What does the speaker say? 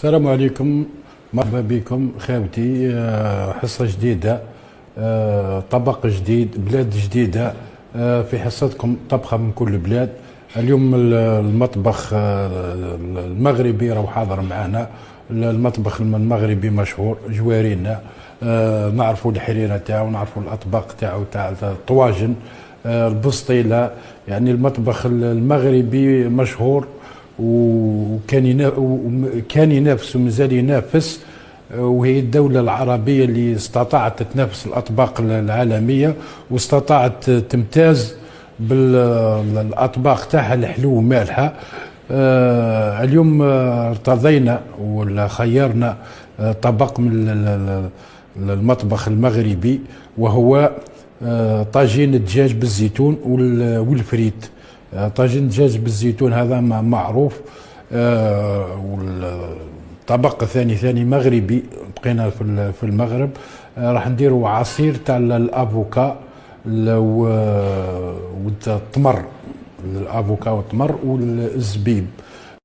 السلام عليكم، مرحبا بكم خاوتي. حصة جديدة، طبق جديد، بلاد جديدة. في حصتكم طبخة من كل بلاد. اليوم المطبخ المغربي راهو حاضر معنا. المطبخ المغربي مشهور جوارينا. نعرفوا الحريرة تاعو، نعرفوا الأطباق تاعو تاع الطواجن، البسطيلة. يعني المطبخ المغربي مشهور، وكان ينافس ومازال ينافس. وهي الدولة العربية اللي استطاعت تنافس الأطباق العالمية، واستطاعت تمتاز بالأطباق تاعها الحلو ومالحة. اليوم ارتضينا ولا خيرنا طبق من المطبخ المغربي، وهو طاجين الدجاج بالزيتون والفريت. طاجين الدجاج بالزيتون هذا معروف. والطبق ثاني مغربي بقينا في المغرب. راح نديروا عصير تاع الافوكا والتمر. الافوكا والتمر والزبيب.